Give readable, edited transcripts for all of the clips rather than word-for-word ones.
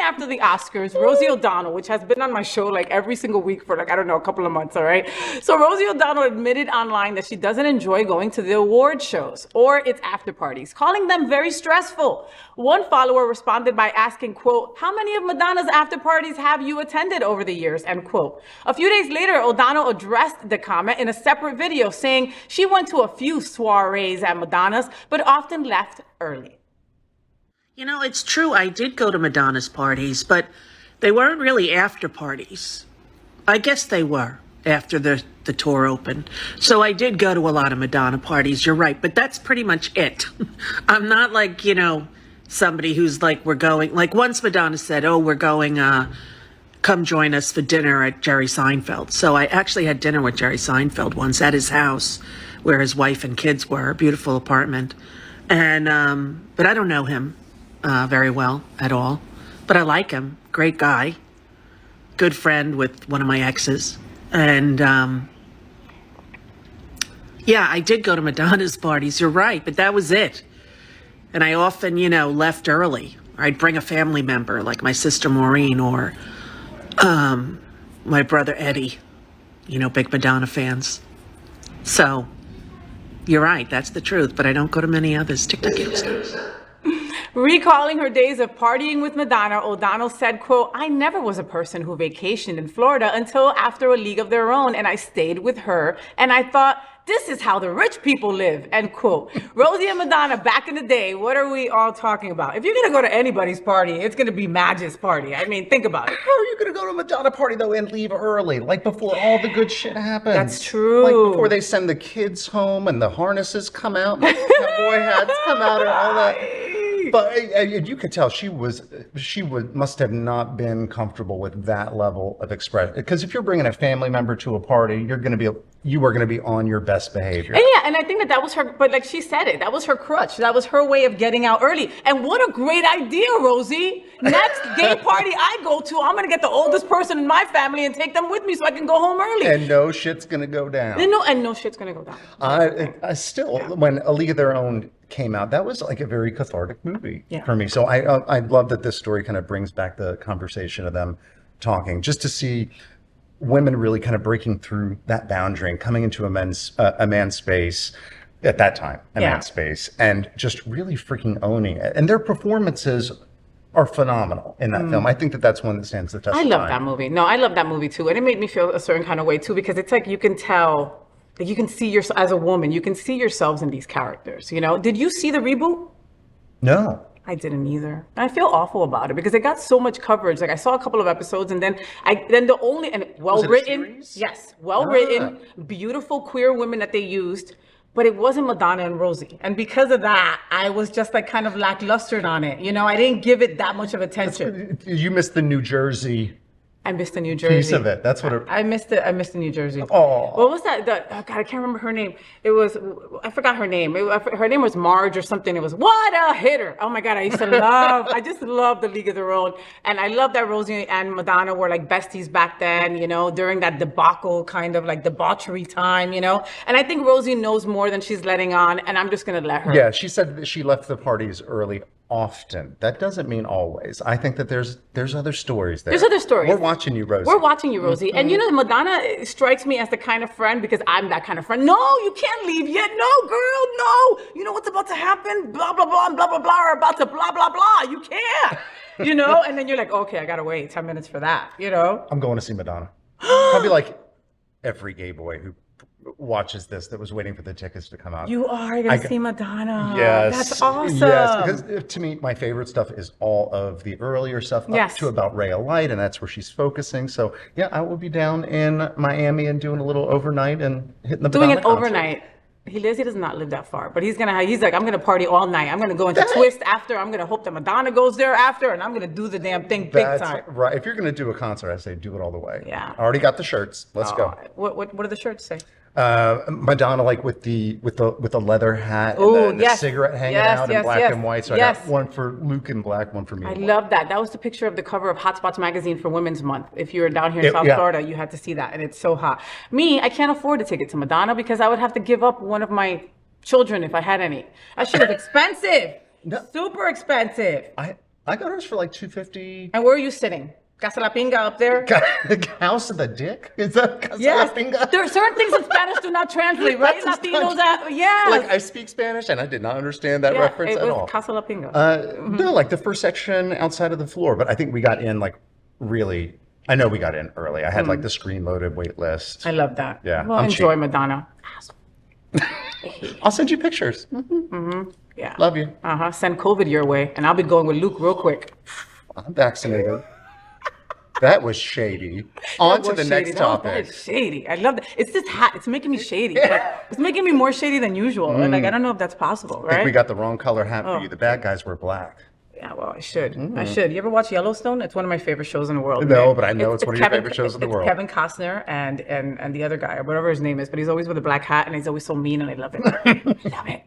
after the Oscars, Rosie O'Donnell, which has been on my show like every single week for like, I don't know, a couple of months, all right? So Rosie O'Donnell admitted online that she doesn't enjoy going to the award shows or its after parties, calling them very stressful. One follower responded by asking, quote, how many of Madonna's after parties have you attended over the years, end quote. A few days later, O'Donnell addressed the comment in a separate video saying she went to a few soirées at Madonna's, but often left early. You know, it's true. I did go to Madonna's parties, but they weren't really after parties. I guess they were after the tour opened. So I did go to a lot of Madonna parties. You're right. But that's pretty much it. I'm not like, you know, somebody who's like, we're going, like once Madonna said, oh, we're going, come join us for dinner at Jerry Seinfeld. So I actually had dinner with Jerry Seinfeld once at his house where his wife and kids were, a beautiful apartment. And, but I don't know him very well at all, but I like him. Great guy, good friend with one of my exes. And, yeah, I did go to Madonna's parties. You're right. But that was it. And I often, you know, left early. Or I'd bring a family member like my sister Maureen or, my brother Eddie, you know, big Madonna fans. So you're right. That's the truth. But I don't go to many others. TikTok. Recalling her days of partying with Madonna, O'Donnell said, quote, I never was a person who vacationed in Florida until after A League of Their Own, and I stayed with her, and I thought, this is how the rich people live, end quote. Rosie and Madonna, back in the day, what are we all talking about? If you're going to go to anybody's party, it's going to be Madge's party. I mean, think about it. How are you going to go to a Madonna party, though, and leave early? Like, before all the good shit happens. That's true. Like, before they send the kids home and the harnesses come out, and the cowboy hats come out and all that. But you could tell she must have not been comfortable with that level of expression. Because if you're bringing a family member to a party, you are going to be on your best behavior. And yeah, and I think that was her. But like she said it, that was her crutch. That was her way of getting out early. And what a great idea, Rosie! Next gay party I go to, I'm going to get the oldest person in my family and take them with me so I can go home early. And no shit's going to go down. And no shit's going to go down. I still, when A League of Their Own came out, that was like a very cathartic movie for me. So I love that this story kind of brings back the conversation of them talking, just to see women really kind of breaking through that boundary and coming into a man's space at that time, man's space, and just really freaking owning it. And their performances are phenomenal in that film. I think that's one that stands the test of time. I love that movie. No, I love that movie too. And it made me feel a certain kind of way too, because it's like you can tell. Like you can see yourself as a woman, you can see yourselves in these characters, you know? Did you see the reboot? No. I didn't either. I feel awful about it because it got so much coverage. Like I saw a couple of episodes and then well written. Yes, well written, beautiful queer women that they used, but it wasn't Madonna and Rosie. And because of that, I was just like kind of lacklustered on it. You know, I didn't give it that much of attention. You missed the New Jersey. I missed the New Jersey piece of it. That's what I missed it. I missed the New Jersey. Oh, what was that? Oh God, I can't remember her name. I forgot her name. Her name was Marge or something. It was what a hitter. Oh my God, I just love The League of Their Own, and I love that Rosie and Madonna were like besties back then. You know, during that debacle kind of like debauchery time. You know, and I think Rosie knows more than she's letting on, and I'm just gonna let her. Yeah, she said that she left the parties early. Often. That doesn't mean always. I think that there's other stories there. There's other stories. We're watching you, Rosie. We're watching you, Rosie. And you know, Madonna strikes me as the kind of friend, because I'm that kind of friend. No, you can't leave yet. No, girl, no. You know what's about to happen? Blah, blah, blah, and blah, blah, blah are about to blah, blah, blah. You can't. You know? And then you're like, okay, I got to wait 10 minutes for that. You know? I'm going to see Madonna. Probably like every gay boy who watches this that was waiting for the tickets to come out. You are going to see Madonna. Yes. That's awesome. Yes, because to me, my favorite stuff is all of the earlier stuff up to about Ray of Light, and that's where she's focusing. So yeah, I will be down in Miami and doing a little overnight and hitting the Madonna concert. Overnight. He does not live that far, but he's like, I'm going to party all night. I'm going to go into Twist after. I'm going to hope that Madonna goes there after, and I'm going to do the damn thing big time. Right. If you're going to do a concert, I say do it all the way. Yeah. I already got the shirts. Let's go. What do the shirts say? Madonna, like with the leather hat and the cigarette hanging out in black and white. So I got one for Luke in black, one for me. I love that. That was the picture of the cover of Hot Spots magazine for Women's Month. If you were down here in South Florida, you had to see that, and it's so hot. Me, I can't afford a ticket to Madonna because I would have to give up one of my children if I had any. That shit is expensive. No. Super expensive. I got ours for like $250. And where are you sitting? Casa La Pinga up there? House of the Dick? Is that Casa Yes. La Pinga? There are certain things in Spanish do not translate, right? That's Latinos, yes. Like, I speak Spanish, and I did not understand that reference it at was all. Casa La Pinga. No, like the first section outside of the floor, but I think we got in like really. I know we got in early. I had like the screen-loaded wait list. I love that. Yeah, Well, I'm enjoy cheap. Madonna. I'll send you pictures. Yeah. Love you. Send COVID your way, and I'll be going with Luke real quick. I'm vaccinated. That was shady. On to the next topic. That is shady. I love that. It's this hat. It's making me shady. Like, it's making me more shady than usual. And like, I don't know if that's possible, I think we right? got the wrong color hat for you. The bad guys were black. Yeah, well, I should. I should. You ever watch Yellowstone? It's one of my favorite shows in the world. No, man. but I know it's one of your favorite shows in the world. Kevin Costner and the other guy, or whatever his name is, but he's always with a black hat and he's always so mean, and I love it. I love it.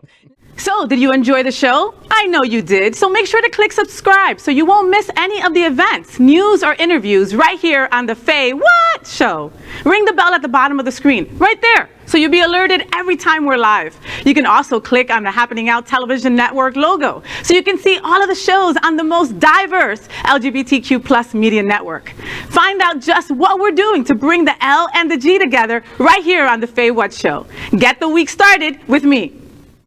So, did you enjoy the show? I know you did. So make sure to click subscribe so you won't miss any of the events, news, or interviews right here on the FayWhat show. Ring the bell at the bottom of the screen, right there, so you'll be alerted every time we're live. You can also click on the Happening Out Television Network logo so you can see all of the shows on the most diverse LGBTQ plus media network. Find out just what we're doing to bring the L and the G together right here on the FayWhat show. Get the week started with me.